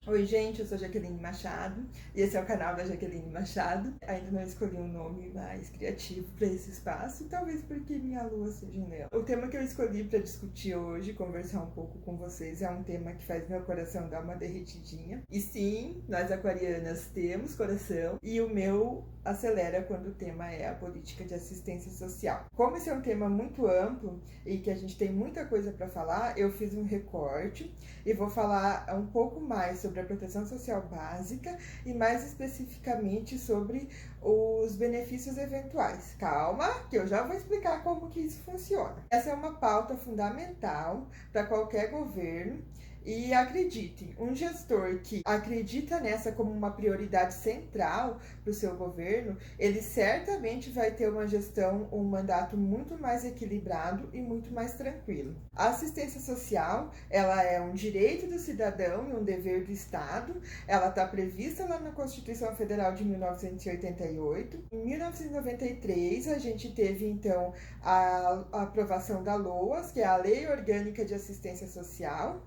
Oi, gente, eu sou Jaqueline Machado e esse é o canal da Jaqueline Machado. Ainda não escolhi um nome mais criativo para esse espaço, talvez porque minha lua seja em leão. O tema que eu escolhi para discutir hoje, conversar um pouco com vocês, é um tema que faz meu coração dar uma derretidinha. E sim, nós aquarianas temos coração e o meu acelera quando o tema é a política de assistência social. Como esse é um tema muito amplo e que a gente tem muita coisa para falar, eu fiz um recorte e vou falar um pouco mais sobre a proteção social básica e mais especificamente sobre os benefícios eventuais. Calma, que eu já vou explicar como que isso funciona. Essa é uma pauta fundamental para qualquer governo. E acreditem, um gestor que acredita nessa como uma prioridade central para o seu governo, ele certamente vai ter uma gestão, um mandato muito mais equilibrado e muito mais tranquilo. A assistência social, ela é um direito do cidadão e um dever do Estado. Ela está prevista lá na Constituição Federal de 1988. Em 1993, a gente teve, então, a aprovação da LOAS, que é a Lei Orgânica de Assistência Social,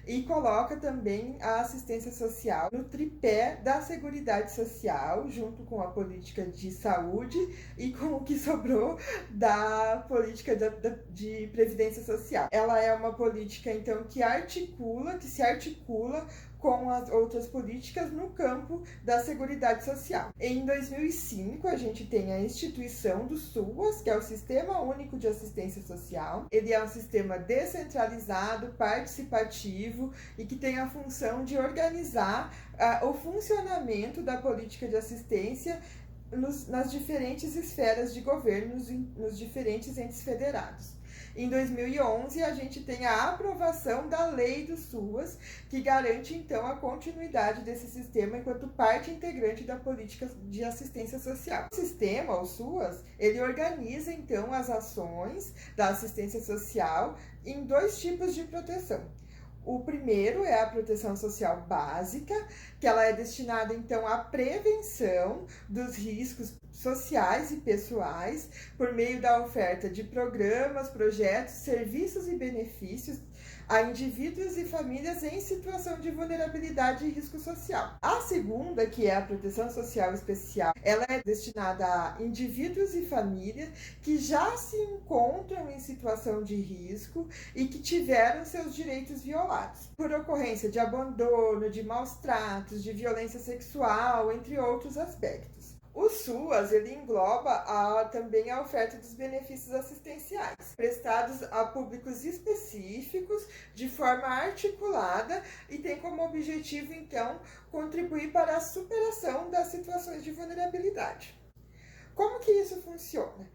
e coloca também a assistência social no tripé da Seguridade Social, junto com a política de saúde e com o que sobrou da política de previdência social. Ela é uma política, então, que se articula com as outras políticas no campo da Seguridade Social. Em 2005, a gente tem a instituição do SUAS, que é o Sistema Único de Assistência Social. Ele é um sistema descentralizado, participativo e que tem a função de organizar o funcionamento da política de assistência nas diferentes esferas de governo, nos diferentes entes federados. Em 2011, a gente tem a aprovação da Lei do SUAS, que garante, então, a continuidade desse sistema enquanto parte integrante da política de assistência social. O sistema, o SUAS, ele organiza, então, as ações da assistência social em dois tipos de proteção. O primeiro é a proteção social básica, que ela é destinada, então, à prevenção dos riscos sociais e pessoais por meio da oferta de programas, projetos, serviços e benefícios a indivíduos e famílias em situação de vulnerabilidade e risco social. A segunda, que é a proteção social especial, ela é destinada a indivíduos e famílias que já se encontram em situação de risco e que tiveram seus direitos violados por ocorrência de abandono, de maus tratos, de violência sexual, entre outros aspectos. O SUAS, ele engloba também a oferta dos benefícios assistenciais, prestados a públicos específicos, de forma articulada, e tem como objetivo, então, contribuir para a superação das situações de vulnerabilidade. Como que isso funciona?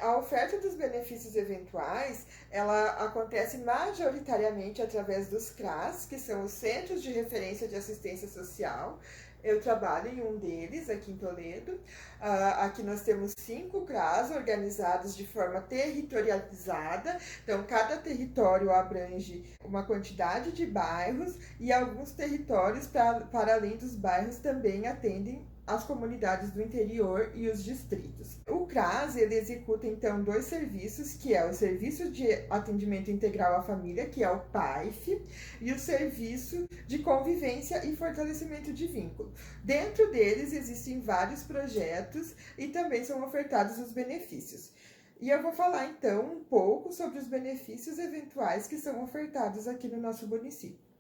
A oferta dos benefícios eventuais, ela acontece majoritariamente através dos CRAS, que são os Centros de Referência de Assistência Social. Eu trabalho em um deles, aqui em Toledo. Aqui nós temos 5 CRAS organizados de forma territorializada. Então, cada território abrange uma quantidade de bairros e alguns territórios, para além dos bairros, também atendem as comunidades do interior e os distritos. O CRAS, ele executa, então, 2 serviços, que é o Serviço de Atendimento Integral à Família, que é o PAIF, e o Serviço de Convivência e Fortalecimento de Vínculo. Dentro deles existem vários projetos e também são ofertados os benefícios. E eu vou falar, então, um pouco sobre os benefícios eventuais que são ofertados aqui no nosso município.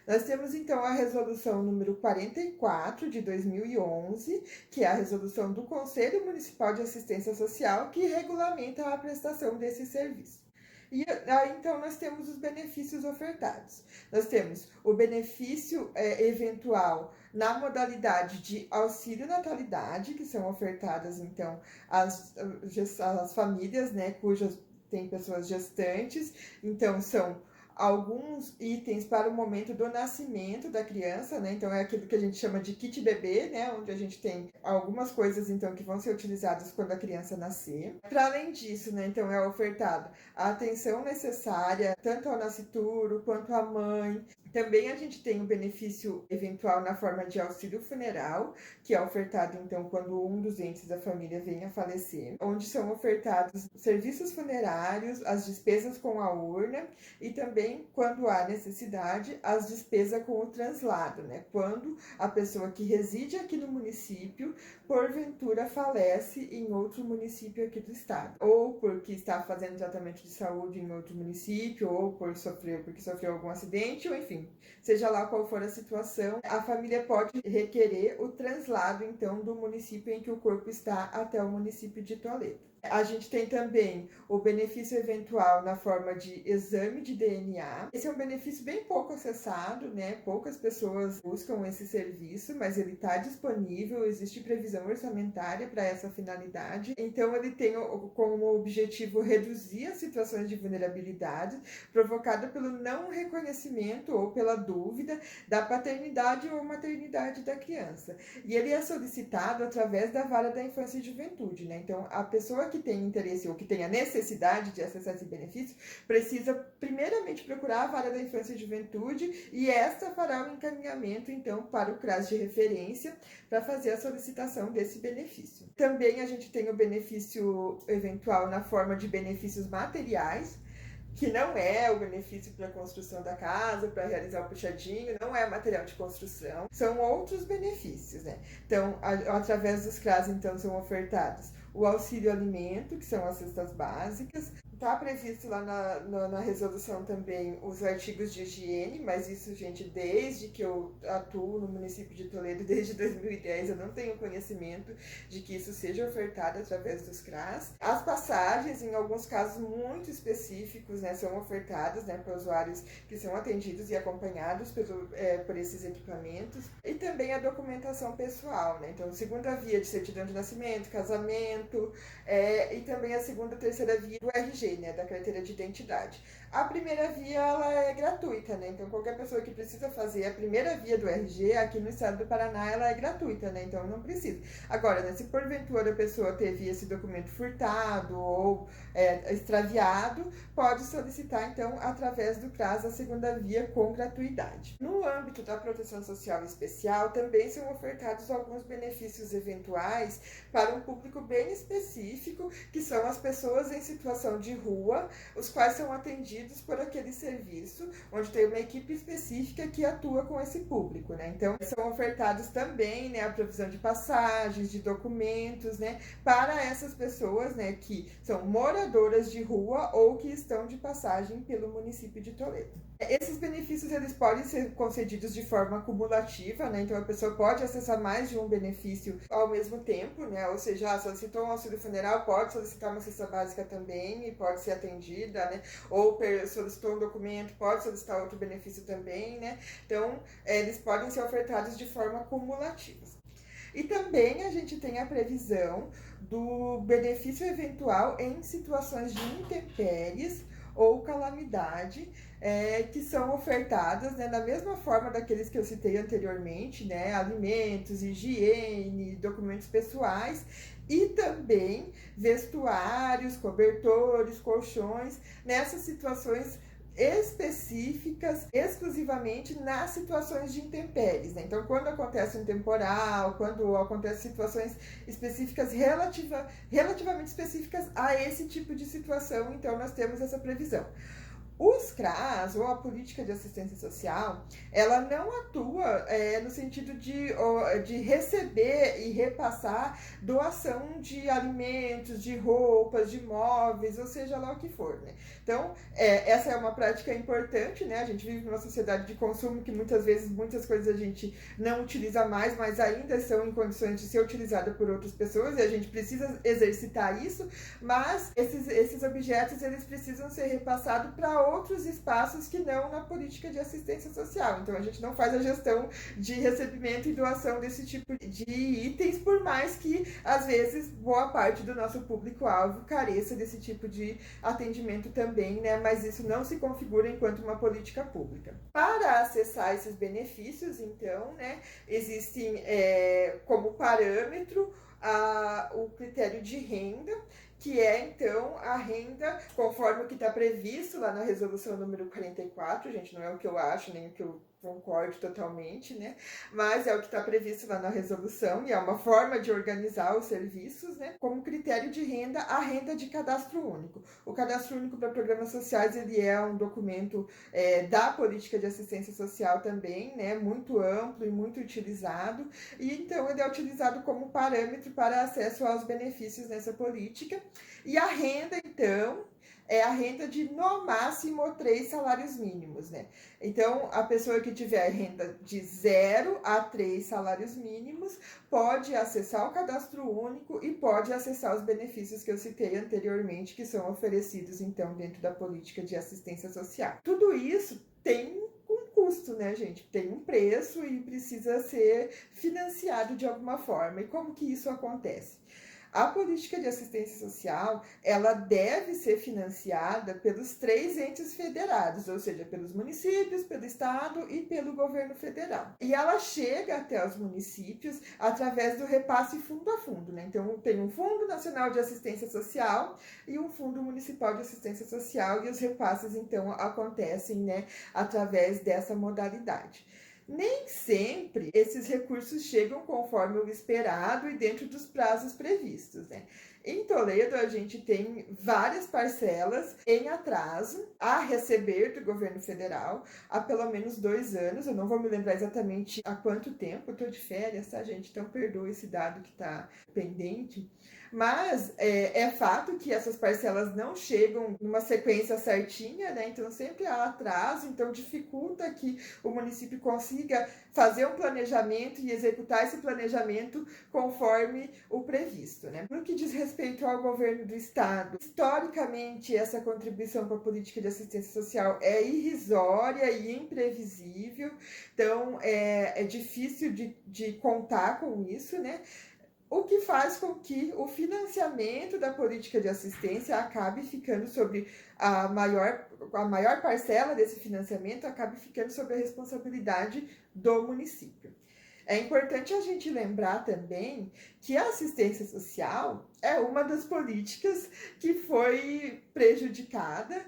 Nós temos, então, a resolução número 44 de 2011, que é a resolução do Conselho Municipal de Assistência Social, que regulamenta a prestação desse serviço. E aí, então, nós temos os benefícios ofertados. Nós temos o benefício eventual na modalidade de auxílio natalidade, que são ofertadas, então, às famílias, né, cujas têm pessoas gestantes. Então, são alguns itens para o momento do nascimento da criança, né? Então é aquilo que a gente chama de kit bebê, né? Onde a gente tem algumas coisas, então, que vão ser utilizadas quando a criança nascer. Para além disso, né? Então é ofertado a atenção necessária tanto ao nascituro quanto à mãe, Também a gente tem o benefício eventual na forma de auxílio funeral, que é ofertado, então, quando um dos entes da família vem a falecer, onde são ofertados serviços funerários, as despesas com a urna e também, quando há necessidade, as despesas com o translado, né? Quando a pessoa que reside aqui no município, porventura, falece em outro município aqui do estado, ou porque está fazendo tratamento de saúde em outro município, ou porque sofreu algum acidente, ou enfim, seja lá qual for a situação, a família pode requerer o translado, então, do município em que o corpo está até o município de Toledo. A gente tem também o benefício eventual na forma de exame de DNA. Esse é um benefício bem pouco acessado, né? Poucas pessoas buscam esse serviço, mas ele está disponível, existe previsão orçamentária para essa finalidade. Então, ele tem como objetivo reduzir as situações de vulnerabilidade provocada pelo não reconhecimento ou pela dúvida da paternidade ou maternidade da criança. E ele é solicitado através da Vara da Infância e Juventude, né? Então, a pessoa que tem interesse ou que tem a necessidade de acessar esse benefício precisa primeiramente procurar a Vara da Infância e Juventude e esta fará o encaminhamento, então, para o CRAS de referência para fazer a solicitação desse benefício. Também a gente tem o benefício eventual na forma de benefícios materiais, que não é o benefício para a construção da casa, para realizar o puxadinho, não é material de construção, são outros benefícios, né? Então, através dos CRAS, então, são ofertados o auxílio alimento, que são as cestas básicas. Está previsto lá na resolução também os artigos de higiene, mas isso, gente, desde que eu atuo no município de Toledo, desde 2010, eu não tenho conhecimento de que isso seja ofertado através dos CRAS. As passagens, em alguns casos muito específicos, né, são ofertadas, né, para usuários que são atendidos e acompanhados por esses equipamentos. E também a documentação pessoal, né? Então, segunda via de certidão de nascimento, casamento, e também a segunda e terceira via do RG, né, da carteira de identidade. A primeira via, ela é gratuita, né? Então, qualquer pessoa que precisa fazer a primeira via do RG, aqui no estado do Paraná, ela é gratuita, né? Então, não precisa. Agora, né, se porventura a pessoa teve esse documento furtado ou extraviado, pode solicitar, então, através do CRAS, a segunda via com gratuidade. No âmbito da proteção social especial, também são ofertados alguns benefícios eventuais para um público bem específico, que são as pessoas em situação de rua, os quais são atendidos por aquele serviço, onde tem uma equipe específica que atua com esse público, né? Então, são ofertados também, né, a provisão de passagens, de documentos, né, para essas pessoas, né, que são moradoras de rua ou que estão de passagem pelo município de Toledo. Esses benefícios, eles podem ser concedidos de forma acumulativa, né? Então, a pessoa pode acessar mais de um benefício ao mesmo tempo, né? Ou seja, solicitou um auxílio funeral, pode solicitar uma cesta básica também e pode ser atendida, né? Ou solicitou um documento, pode solicitar outro benefício também, né? Então, eles podem ser ofertados de forma acumulativa. E também a gente tem a previsão do benefício eventual em situações de intempéries ou calamidade, que são ofertadas, né, da mesma forma daqueles que eu citei anteriormente, né, alimentos, higiene, documentos pessoais e também vestuários, cobertores, colchões, nessas situações específicas, exclusivamente nas situações de intempéries, né? Então, quando acontece um temporal, quando acontecem situações específicas, relativamente específicas a esse tipo de situação, então nós temos essa previsão. Os CRAS, ou a política de assistência social, ela não atua no sentido de receber e repassar doação de alimentos, de roupas, de móveis, ou seja lá o que for, né? Então, essa é uma prática importante, né? A gente vive numa sociedade de consumo que muitas vezes muitas coisas a gente não utiliza mais, mas ainda são em condições de ser utilizada por outras pessoas e a gente precisa exercitar isso, mas esses objetos, eles precisam ser repassados para outros espaços que não na política de assistência social. Então, a gente não faz a gestão de recebimento e doação desse tipo de itens, por mais que, às vezes, boa parte do nosso público-alvo careça desse tipo de atendimento também, né? Mas isso não se configura enquanto uma política pública. Para acessar esses benefícios, então, né, existem como parâmetro o critério de renda, que é, então, a renda, conforme o que está previsto lá na resolução número 44, gente, não é o que eu acho, nem o que eu concordo totalmente, né? Mas é o que está previsto lá na resolução e é uma forma de organizar os serviços, né? Como critério de renda, a renda de cadastro único. O cadastro único para programas sociais, ele é um documento da política de assistência social também, né? Muito amplo e muito utilizado, e então ele é utilizado como parâmetro para acesso aos benefícios nessa política. E a renda, então, é a renda de no máximo 3 salários mínimos, né? Então, a pessoa que tiver renda de 0 a 3 salários mínimos pode acessar o cadastro único e pode acessar os benefícios que eu citei anteriormente, que são oferecidos, então, dentro da política de assistência social. Tudo isso tem um custo, né, gente? Tem um preço e precisa ser financiado de alguma forma. E como que isso acontece? A política de assistência social, ela deve ser financiada pelos 3 entes federados, ou seja, pelos municípios, pelo estado e pelo governo federal. E ela chega até os municípios através do repasse fundo a fundo, né? Então, tem um Fundo Nacional de Assistência Social e um Fundo Municipal de Assistência Social, e os repasses, então, acontecem, né, através dessa modalidade. Nem sempre esses recursos chegam conforme o esperado e dentro dos prazos previstos, né? Em Toledo, a gente tem várias parcelas em atraso a receber do governo federal há pelo menos 2 anos. Eu não vou me lembrar exatamente há quanto tempo, eu tô de férias, tá, gente? Então perdoa esse dado que tá pendente. Mas é fato que essas parcelas não chegam numa sequência certinha, né? Então sempre há atraso, então dificulta que o município consiga fazer um planejamento e executar esse planejamento conforme o previsto, né? No que diz respeito ao governo do estado, historicamente essa contribuição para a política de assistência social é irrisória e imprevisível, então é difícil de contar com isso, né? O que faz com que o financiamento da política de assistência acabe ficando sobre a maior parcela desse financiamento acabe ficando sobre a responsabilidade do município. É importante a gente lembrar também que a assistência social é uma das políticas que foi prejudicada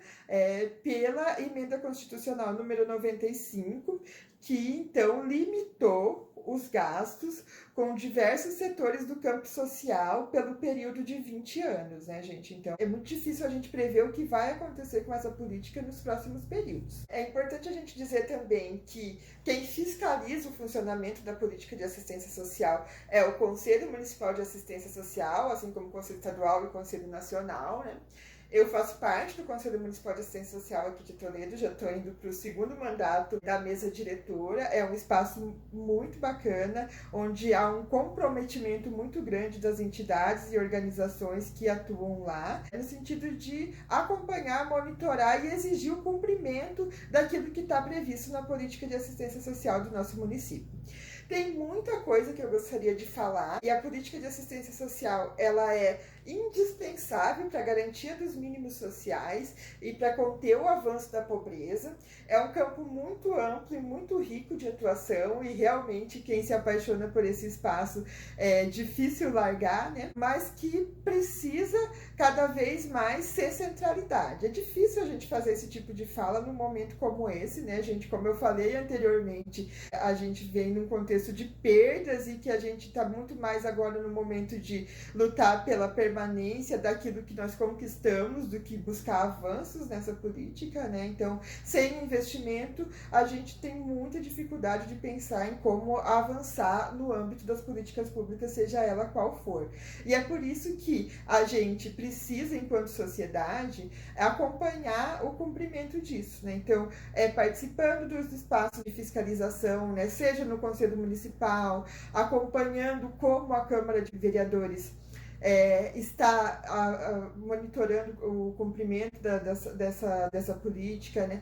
pela emenda constitucional número 95, que então limitou os gastos com diversos setores do campo social pelo período de 20 anos, né, gente? Então, é muito difícil a gente prever o que vai acontecer com essa política nos próximos períodos. É importante a gente dizer também que quem fiscaliza o funcionamento da política de assistência social é o Conselho Municipal de Assistência Social, assim como o Conselho Estadual e o Conselho Nacional, né? Eu faço parte do Conselho Municipal de Assistência Social aqui de Toledo, já estou indo para o 2º mandato da mesa diretora. É um espaço muito bacana, onde há um comprometimento muito grande das entidades e organizações que atuam lá, no sentido de acompanhar, monitorar e exigir o cumprimento daquilo que está previsto na política de assistência social do nosso município. Tem muita coisa que eu gostaria de falar, e a política de assistência social, ela é indispensável para a garantia dos mínimos sociais e para conter o avanço da pobreza. É um campo muito amplo e muito rico de atuação, e realmente quem se apaixona por esse espaço é difícil largar, né? Mas que precisa cada vez mais ser centralidade. É difícil a gente fazer esse tipo de fala num momento como esse, né, gente? Como eu falei anteriormente, a gente vem num contexto de perdas e que a gente está muito mais agora no momento de lutar pela permanência daquilo que nós conquistamos do que buscar avanços nessa política, né? Então, sem investimento, a gente tem muita dificuldade de pensar em como avançar no âmbito das políticas públicas, seja ela qual for. E é por isso que a gente precisa, enquanto sociedade, acompanhar o cumprimento disso, né? Então, participando dos espaços de fiscalização, né? Seja no Conselho Municipal, acompanhando como a Câmara de Vereadores está monitorando o cumprimento dessa política, né?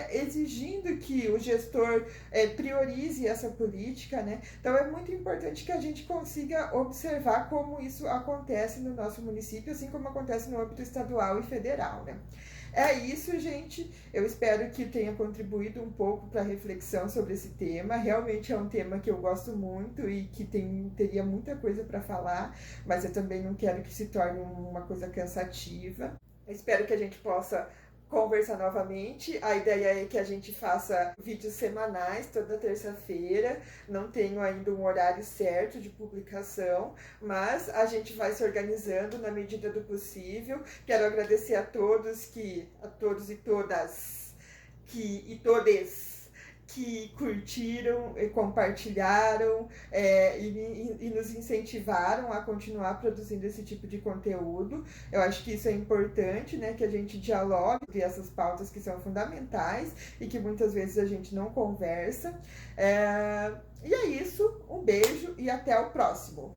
Exigindo que o gestor priorize essa política, né? Então é muito importante que a gente consiga observar como isso acontece no nosso município, assim como acontece no âmbito estadual e federal, né? É isso, gente. Eu espero que tenha contribuído um pouco para a reflexão sobre esse tema. Realmente é um tema que eu gosto muito e que teria muita coisa para falar, mas eu também também não quero que se torne uma coisa cansativa. Espero que a gente possa conversar novamente. A ideia é que a gente faça vídeos semanais, toda terça-feira. Não tenho ainda um horário certo de publicação, mas a gente vai se organizando na medida do possível. Quero agradecer a todos e todas e todes que curtiram e compartilharam e nos incentivaram a continuar produzindo esse tipo de conteúdo. Eu acho que isso é importante, né? Que a gente dialogue sobre essas pautas que são fundamentais e que muitas vezes a gente não conversa. E é isso, um beijo e até o próximo!